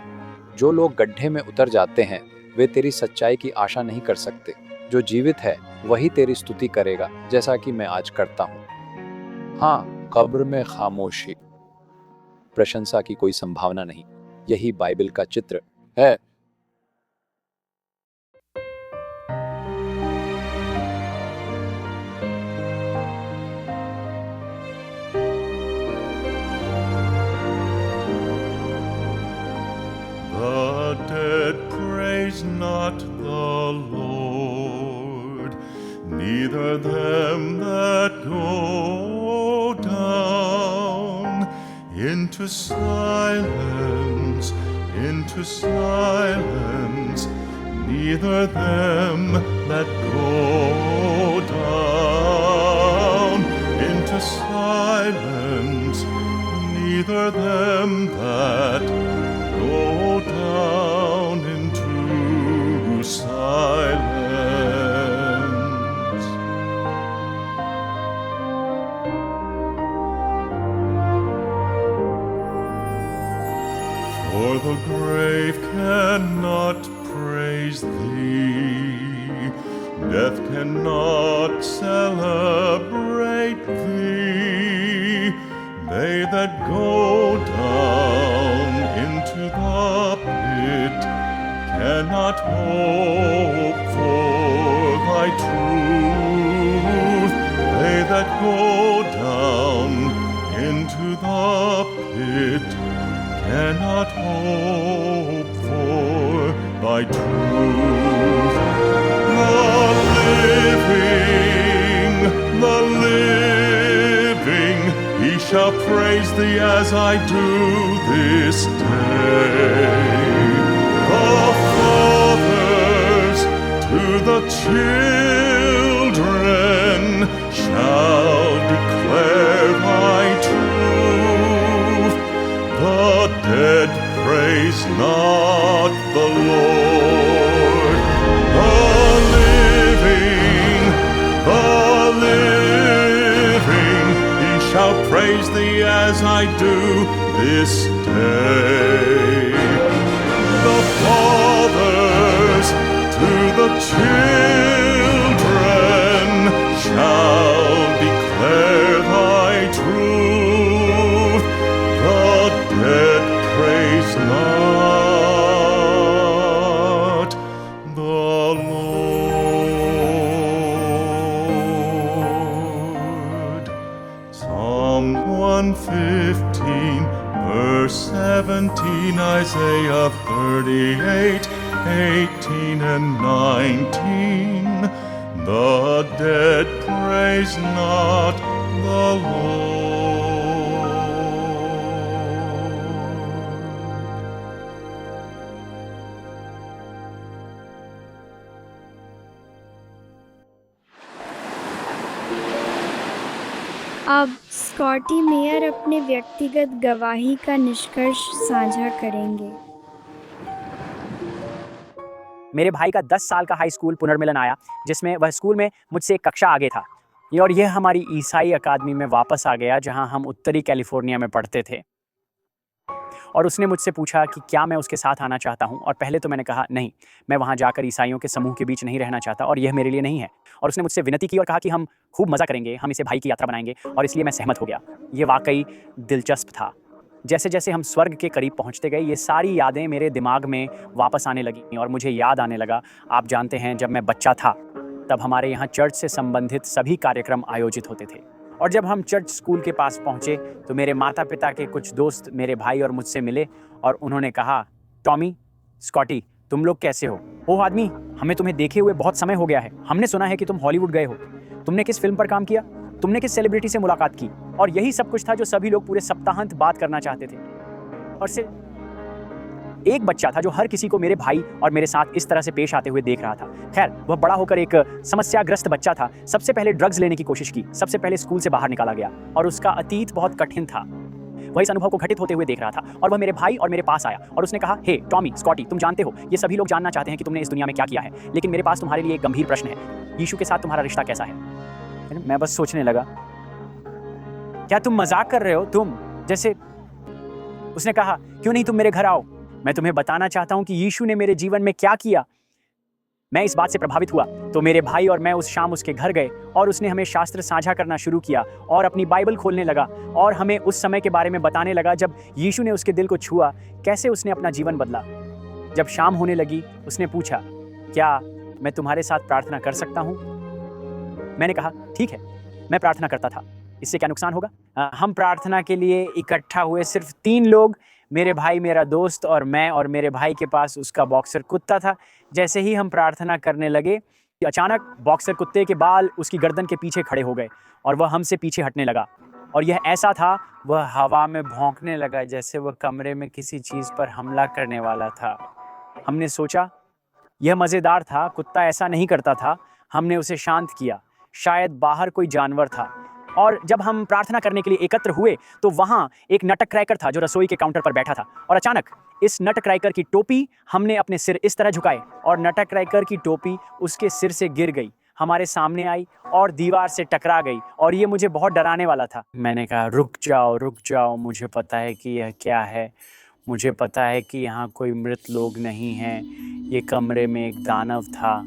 जो लोग गड्ढे में उतर जाते हैं वे तेरी सच्चाई की आशा नहीं कर सकते। जो जीवित है वही तेरी स्तुति करेगा, जैसा कि मैं आज करता हूँ। हाँ, कब्र में खामोशी, प्रशंसा की कोई संभावना नहीं। यही बाइबल का चित्र है। The dead praise not the Lord, neither them that go down into silence, neither them that go down into silence, neither them that go down into silence. For the grave cannot praise thee, death cannot celebrate thee. They that go down into the pit cannot hope for thy truth. They that go down into the pit cannot hope for thy truth. The living, he shall praise thee as I do this day. The fathers to the children shall declare thy truth. The dead praise not the Lord. The living, he shall praise thee as I do this day. The fathers to the children shall declare thy truth. The dead praise not the Lord. Psalm 115 verse 17, Isaiah 38, 18 and 19. The dead praise not the Lord. अब Scottie mayor अपने व्यक्तिगत गवाही का निष्कर्ष साझा करेंगे। मेरे भाई का 10 साल का हाई स्कूल पुनर्मिलन आया, जिसमें वह स्कूल में मुझसे एक कक्षा आगे था। और यह हमारी ईसाई अकादमी में वापस आ गया, जहां हम उत्तरी कैलिफोर्निया में पढ़ते थे। और उसने मुझसे पूछा कि क्या मैं उसके साथ आना चाहता हूं, और पहले तो मैंने कहा नहीं, मैं वहां जाकर ईसाइयों के समूह के बीच नहीं रहना चाहता और यह मेरे लिए नहीं है। और उसने मुझसे विनती की और कहा कि हम खूब मज़ा करेंगे, हम इसे भाई की यात्रा बनाएंगे, और इसलिए मैं सहमत हो गया। ये वाकई दिलचस्प था। जैसे जैसे हम स्वर्ग के करीब पहुंचते गए, ये सारी यादें मेरे दिमाग में वापस आने लगी और मुझे याद आने लगा, आप जानते हैं, जब मैं बच्चा था तब हमारे यहाँ चर्च से संबंधित सभी कार्यक्रम आयोजित होते थे। और जब हम चर्च स्कूल के पास पहुँचे तो मेरे माता पिता के कुछ दोस्त मेरे भाई और मुझसे मिले और उन्होंने कहा, टॉमी, स्कॉटी, तुम लोग कैसे हो? ओह आदमी, हमें तुम्हें देखे हुए बहुत समय हो गया है। हमने सुना है कि तुम हॉलीवुड गए हो। तुमने किस फिल्म पर काम किया? तुमने किस सेलिब्रिटी से मुलाकात की? और यही सब कुछ था जो सभी लोग पूरे सप्ताहांत बात करना चाहते थे। और सिर्फ एक बच्चा था जो हर किसी को मेरे भाई और मेरे साथ इस तरह से पेश आते हुए देख रहा था। खैर, वह बड़ा होकर एक समस्याग्रस्त बच्चा था। सबसे पहले ड्रग्स लेने की कोशिश की, सबसे पहले स्कूल से बाहर निकाला गया और उसका अतीत बहुत कठिन था। वह इस अनुभव को घटित होते हुए देख रहा था और वह मेरे भाई और मेरे पास आया और उसने कहा, हे टॉमी, स्कॉटी, तुम जानते हो, ये सभी लोग जानना चाहते हैं कि तुमने इस दुनिया में क्या किया है, लेकिन मेरे पास तुम्हारे लिए एक गंभीर प्रश्न है। यीशु के साथ तुम्हारा रिश्ता कैसा है? मैं बस सोचने लगा, क्या तुम मजाक कर रहे हो? तुम जैसे। उसने कहा, क्यों नहीं तुम मेरे घर आओ, मैं तुम्हें बताना चाहता हूं कि यीशु ने मेरे जीवन में क्या किया। मैं इस बात से प्रभावित हुआ तो मेरे भाई और मैं उस शाम उसके घर गए और उसने हमें शास्त्र साझा करना शुरू किया और अपनी बाइबल खोलने लगा और हमें उस समय के बारे में बताने लगा जब यीशु ने उसके दिल को छुआ, कैसे उसने अपना जीवन बदला। जब शाम होने लगी उसने पूछा, क्या मैं तुम्हारे साथ प्रार्थना कर सकता हूँ? मैंने कहा, ठीक है, मैं प्रार्थना करता था, इससे क्या नुकसान होगा? हम प्रार्थना के लिए इकट्ठा हुए, सिर्फ 3 लोग, मेरे भाई, मेरा दोस्त और मैं, और मेरे भाई के पास उसका बॉक्सर कुत्ता था। जैसे ही हम प्रार्थना करने लगे, अचानक बॉक्सर कुत्ते के बाल उसकी गर्दन के पीछे खड़े हो गए और वह हमसे पीछे हटने लगा। और यह ऐसा था, वह हवा में भौंकने लगा जैसे वह कमरे में किसी चीज़ पर हमला करने वाला था। हमने सोचा यह मज़ेदार था, कुत्ता ऐसा नहीं करता था। हमने उसे शांत किया, शायद बाहर कोई जानवर था। और जब हम प्रार्थना करने के लिए एकत्र हुए तो वहाँ एक नटक क्रैकर था जो रसोई के काउंटर पर बैठा था। और अचानक इस नटक क्रैकर की टोपी, हमने अपने सिर इस तरह झुकाए और नटक क्रैकर की टोपी उसके सिर से गिर गई, हमारे सामने आई और दीवार से टकरा गई। और ये मुझे बहुत डराने वाला था। मैंने कहा, रुक जाओ, मुझे पता है कि यह क्या है। मुझे पता है कि यहाँ कोई मृत लोग नहीं हैं। ये कमरे में एक दानव था।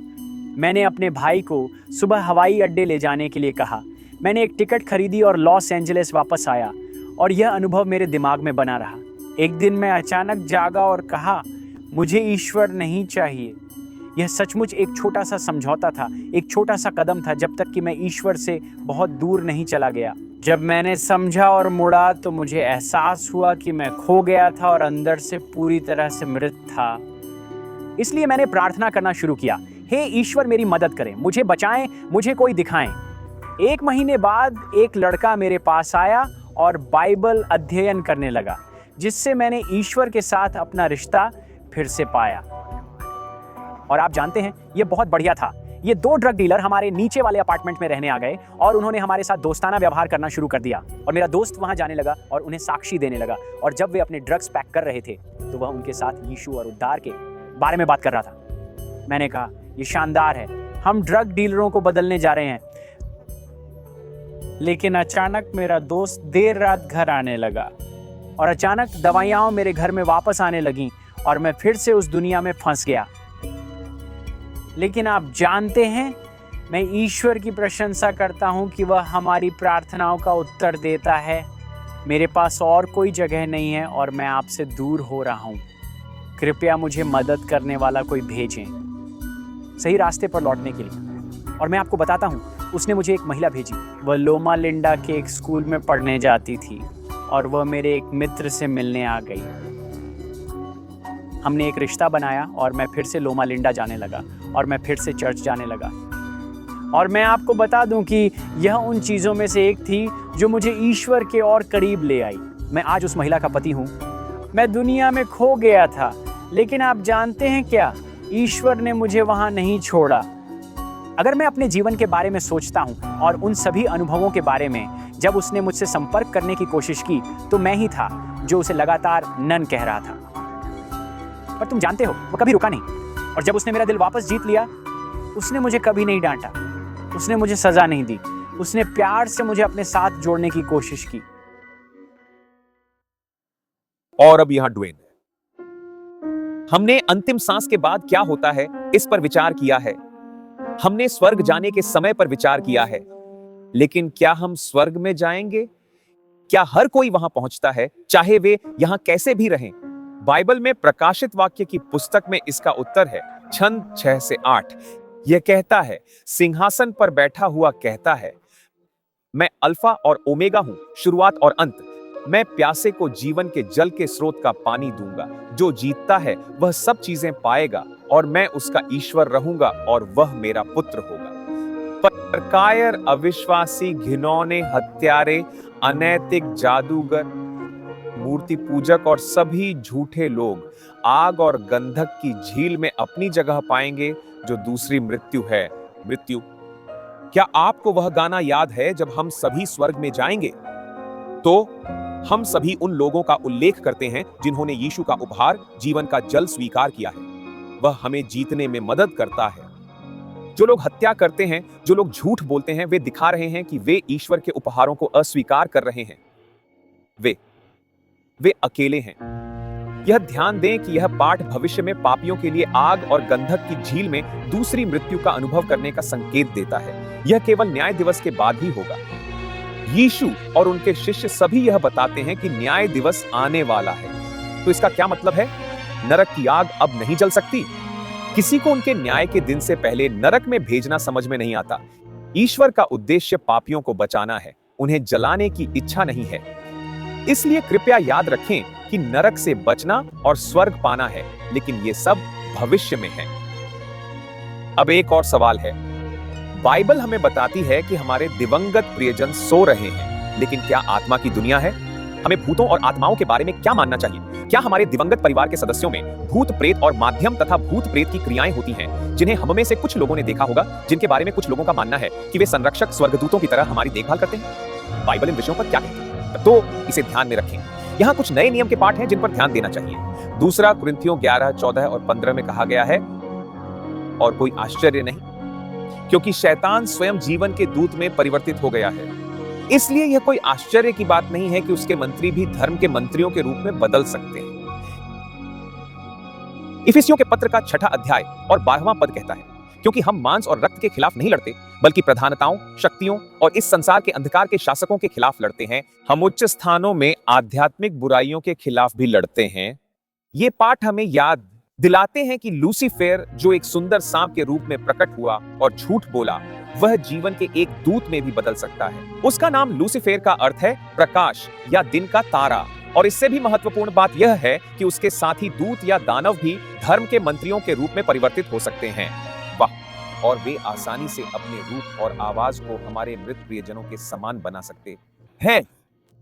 मैंने अपने भाई को सुबह हवाई अड्डे ले जाने के लिए कहा। मैंने एक टिकट खरीदी और लॉस एंजलिस वापस आया और यह अनुभव मेरे दिमाग में बना रहा। एक दिन मैं अचानक जागा और कहा, मुझे ईश्वर नहीं चाहिए। यह सचमुच एक छोटा सा समझौता था, एक छोटा सा कदम था, जब तक कि मैं ईश्वर से बहुत दूर नहीं चला गया। जब मैंने समझा और मुड़ा तो मुझे एहसास हुआ कि मैं खो गया था और अंदर से पूरी तरह से मृत था। इसलिए मैंने प्रार्थना करना शुरू किया, हे ईश्वर, मेरी मदद करें, मुझे बचाएं, मुझे कोई दिखाएं। 1 महीने बाद एक लड़का मेरे पास आया और बाइबल अध्ययन करने लगा, जिससे मैंने ईश्वर के साथ अपना रिश्ता फिर से पाया। और आप जानते हैं, यह बहुत बढ़िया था। ये 2 ड्रग डीलर हमारे नीचे वाले अपार्टमेंट में रहने आ गए और उन्होंने हमारे साथ दोस्ताना व्यवहार करना शुरू कर दिया। और मेरा दोस्त वहां जाने लगा और उन्हें साक्षी देने लगा। और जब वे अपने ड्रग्स पैक कर रहे थे तो वह उनके साथ यीशु और उद्धार के बारे में बात कर रहा था। मैंने कहा, यह शानदार है, हम ड्रग डीलरों को बदलने जा रहे हैं। लेकिन अचानक मेरा दोस्त देर रात घर आने लगा और अचानक दवाइयाँ मेरे घर में वापस आने लगीं और मैं फिर से उस दुनिया में फंस गया। लेकिन आप जानते हैं, मैं ईश्वर की प्रशंसा करता हूं कि वह हमारी प्रार्थनाओं का उत्तर देता है। मेरे पास और कोई जगह नहीं है और मैं आपसे दूर हो रहा हूं। कृपया मुझे मदद करने वाला कोई भेजें सही रास्ते पर लौटने के लिए। और मैं आपको बताता हूं, उसने मुझे एक महिला भेजी। वह लोमा लिंडा के एक स्कूल में पढ़ने जाती थी और वह मेरे एक मित्र से मिलने आ गई। हमने एक रिश्ता बनाया और मैं फिर से लोमा लिंडा जाने लगा और मैं फिर से चर्च जाने लगा। और मैं आपको बता दूं कि यह उन चीज़ों में से एक थी जो मुझे ईश्वर के और करीब ले आई। मैं आज उस महिला का पति हूँ। मैं दुनिया में खो गया था, लेकिन आप जानते हैं क्या, ईश्वर ने मुझे वहाँ नहीं छोड़ा। अगर मैं अपने जीवन के बारे में सोचता हूँ और उन सभी अनुभवों के बारे में जब उसने मुझसे संपर्क करने की कोशिश की, तो मैं ही था जो उसे लगातार नन कह रहा था। पर तुम जानते हो, वो कभी रुका नहीं। और जब उसने मेरा दिल वापस जीत लिया, उसने मुझे कभी नहीं डांटा, उसने मुझे सजा नहीं दी, उसने प्यार से मुझे अपने साथ जोड़ने की कोशिश की। और अब यहां ड्वेन है। हमने अंतिम सांस के बाद क्या होता है इस पर विचार किया है। हमने स्वर्ग जाने के समय पर विचार किया है, लेकिन क्या हम स्वर्ग में जाएंगे? क्या हर कोई वहां पहुंचता है, चाहे वे यहां कैसे भी रहें? बाइबल में प्रकाशित वाक्य की पुस्तक में इसका उत्तर है छंद 6 से 8। यह कहता है, सिंहासन पर बैठा हुआ कहता है, मैं अल्फा और ओमेगा हूं, शुरुआत और अंत। मैं प्यासे को जीवन के जल के स्रोत का पानी दूंगा। जो जीतता है वह सब चीजें पाएगा और मैं उसका ईश्वर रहूंगा और वह मेरा पुत्र होगा। पर कायर, अविश्वासी, घिनौने, हत्यारे, अनैतिक, जादूगर, मूर्ति पूजक और सभी झूठे लोग आग और गंधक की झील में अपनी जगह पाएंगे, जो दूसरी मृत्यु है, मृत्यु। क्या आपको वह गाना याद है जब हम सभी स्वर्ग में जाएंगे? तो हम सभी उन लोगों का उल्लेख करते हैं जिन्होंने यीशु का उपहार, जीवन का जल स्वीकार किया है। वह हमें जीतने में मदद करता है। जो लोग हत्या करते हैं, जो लोग झूठ बोलते हैं, वे दिखा रहे हैं कि वे ईश्वर के उपहारों को अस्वीकार कर रहे हैं। वे अकेले हैं। यह ध्यान दें कि यह पाठ भविष्य में पापियों के लिए आग और गंधक की झील में दूसरी मृत्यु का अनुभव करने का संकेत देता है। यह केवल न्याय दिवस के बाद ही होगा। यीशु और उनके शिष्य सभी यह बताते हैं कि न्याय दिवस आने वाला है। तो इसका क्या मतलब है? नरक की आग अब नहीं जल सकती। किसी को उनके न्याय के दिन से पहले नरक में भेजना समझ में नहीं आता। ईश्वर का उद्देश्य पापियों को बचाना है, उन्हें जलाने की इच्छा नहीं है। इसलिए कृपया याद रखें कि नरक से बचना और स्वर्ग पाना है, लेकिन यह सब भविष्य में है। अब एक और सवाल है। बाइबल हमें बताती है कि हमारे दिवंगत प्रियजन सो रहे हैं, लेकिन क्या आत्मा की दुनिया है? हमें भूतों और आत्माओं के बारे में क्या मानना चाहिए? क्या हमारे दिवंगत परिवार के सदस्यों में भूत प्रेत और माध्यम तथा भूत प्रेत की क्रियाएं होती हैं, जिन्हें हम में से कुछ लोगों ने देखा होगा, जिनके बारे में कुछ लोगों का मानना है कि वे संरक्षक स्वर्गदूतों की तरह हमारी देखभाल करते हैं? बाइबल इन विषयों पर क्या कहती है? तो इसे ध्यान में रखें। यहाँ कुछ नए नियम के पाठ हैं जिन पर ध्यान देना चाहिए। दूसरा कुरिन्थियों 11, 14 और 15 में कहा गया है, और कोई आश्चर्य नहीं, क्योंकि शैतान स्वयं जीवन के दूत में परिवर्तित हो गया है। इसलिए यह कोई आश्चर्य की बात नहीं है कि उसके मंत्री भी धर्म के मंत्रियों के रूप में बदल सकते हैं। इफिसियों के पत्र का 6 अध्याय और 12वां पद कहता है, क्योंकि हम मांस और रक्त के खिलाफ नहीं लड़ते, बल्कि प्रधानताओं, शक्तियों और इस संसार के अंधकार के शासकों के खिलाफ लड़ते हैं। हम उच्च स्थानों में आध्यात्मिक बुराइयों के खिलाफ भी लड़ते हैं। ये पाठ हमें याद दिलाते हैं कि लूसीफर, जो एक सुंदर सांप के रूप में प्रकट हुआ और झूठ बोला, वह जीवन के एक दूत में भी बदल सकता है। उसका नाम लूसीफर का अर्थ है प्रकाश या दिन का तारा। और इससे भी महत्वपूर्ण बात यह है कि उसके साथी दूत या दानव भी धर्म के मंत्रियों के रूप में परिवर्तित हो सकते हैं। वाह! और वे आसानी से अपने रूप और आवाज को हमारे मृत प्रियजनों के समान बना सकते हैं।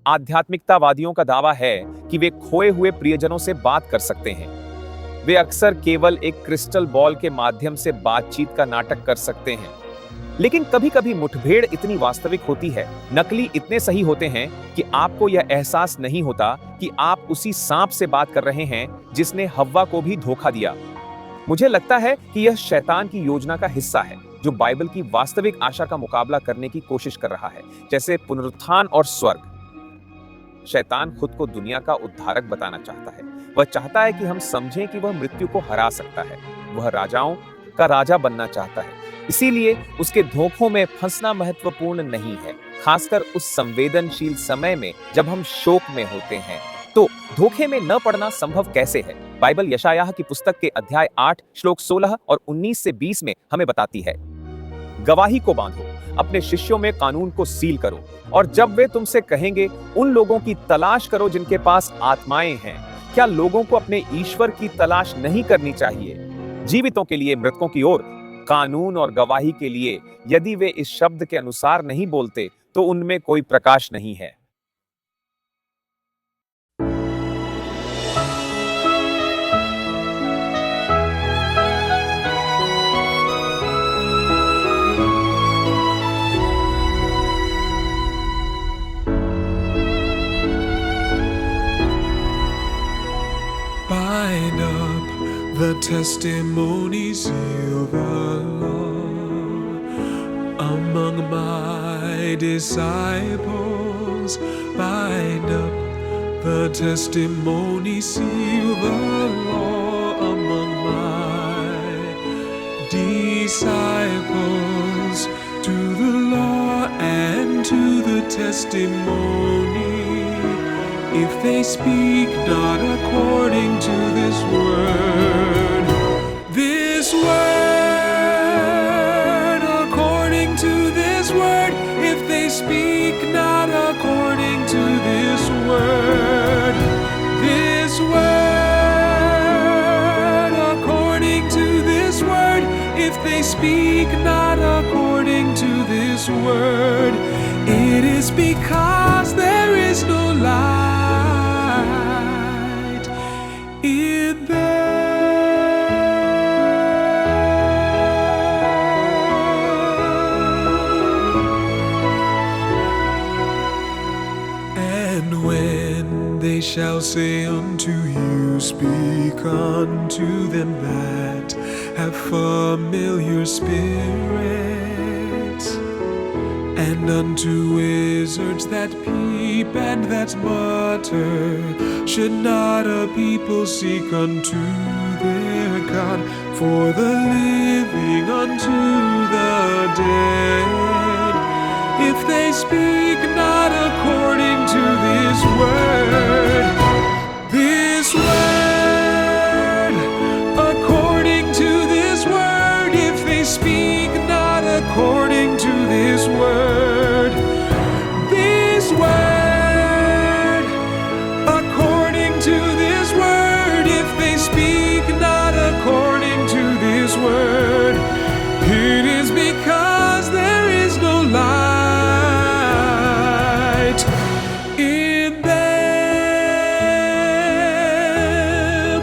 आध्यात्मिकतावादियों का दावा है कि वे खोए हुए प्रियजनों से बात कर सकते हैं। वे अक्सर केवल एक क्रिस्टल बॉल के माध्यम से बातचीत का नाटक कर सकते हैं, लेकिन कभी-कभी मुठभेड़ इतनी वास्तविक होती है, नकली इतने सही होते हैं कि आपको यह एहसास नहीं होता कि आप उसी सांप से बात कर रहे हैं जिसने हव्वा को भी धोखा दिया। मुझे लगता है कि यह शैतान की योजना का हिस्सा है, जो बाइबल की वास्तविक आशा का मुकाबला करने की कोशिश कर रहा है, जैसे पुनरुत्थान और स्वर्ग। शैतान खुद को दुनिया का उद्धारक बताना चाहता है। वह चाहता है कि हम समझें कि वह मृत्यु को हरा सकता है। वह राजाओं का राजा बनना चाहता है। इसीलिए उसके धोखों में फंसना महत्वपूर्ण नहीं है, खासकर उस संवेदनशील समय में जब हम शोक में होते हैं। तो धोखे में न पड़ना संभव कैसे है? बाइबल यशायाह की पुस्तक के अध्याय 8 श्लोक 16 और 19 से 20 में हमें बताती है, गवाही को बांधो, अपने शिष्यों में कानून को सील करो, और जब वे तुमसे कहेंगे उन लोगों की तलाश करो जिनके पास आत्माएं हैं। क्या लोगों को अपने ईश्वर की तलाश नहीं करनी चाहिए? जीवितों के लिए मृतकों की ओर, कानून और गवाही के लिए। यदि वे इस शब्द के अनुसार नहीं बोलते तो उनमें कोई प्रकाश नहीं है। Bind up the testimony seal the law among my disciples. Bind up the testimony, seal the law among my disciples. To the law and to the testimony, if they speak not according to this word, according to this word, if they speak not according to this word, according to this word, if they speak not according to this word, it is because there is no light in them. And when they shall say unto you, speak unto them that have familiar spirits, and unto wizards that peep and that mutter, should not a people seek unto their God, for the living unto the dead, if they speak not according to this word, according to this word, if they speak not according to this word, according to this word, if they speak not according to this word, it is because there is no light in them.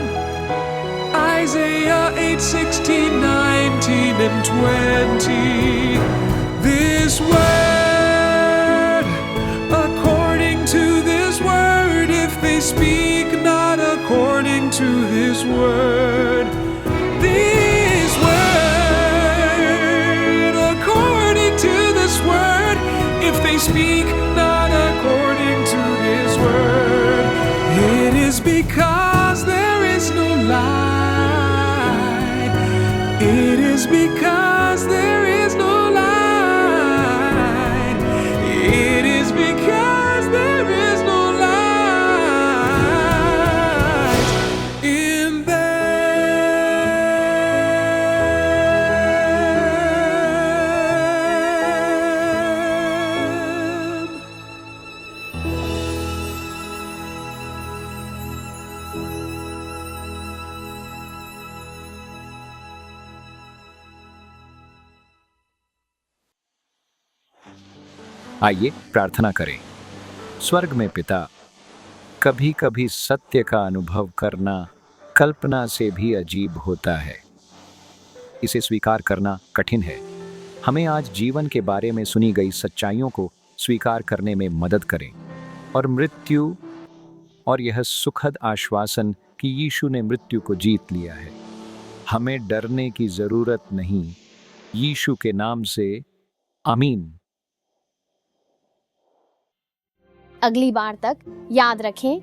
Isaiah 8:16, 19, and 20. This word, according to this word, if they speak not according to this word, according to this word, if they speak not according to this word, it is because there is no light. It is because there is no light. It is because there is no light in them. आइए प्रार्थना करें। स्वर्ग में पिता, कभी कभी सत्य का अनुभव करना कल्पना से भी अजीब होता है। इसे स्वीकार करना कठिन है। हमें आज जीवन के बारे में सुनी गई सच्चाइयों को स्वीकार करने में मदद करें और मृत्यु और यह सुखद आश्वासन कि यीशु ने मृत्यु को जीत लिया है। हमें डरने की जरूरत नहीं। यीशु के नाम से आमीन। अगली बार तक याद रखें,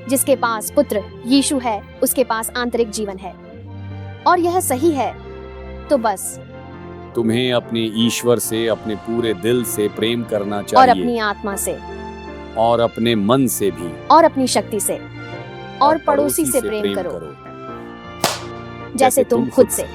जिसके पास पुत्र यीशु है उसके पास आंतरिक जीवन है, और यह सही है। तो बस तुम्हें अपने ईश्वर से अपने पूरे दिल से प्रेम करना और चाहिए, अपनी आत्मा से, और अपने मन से भी, और अपनी शक्ति से, और पड़ोसी से प्रेम करो जैसे तुम खुद से।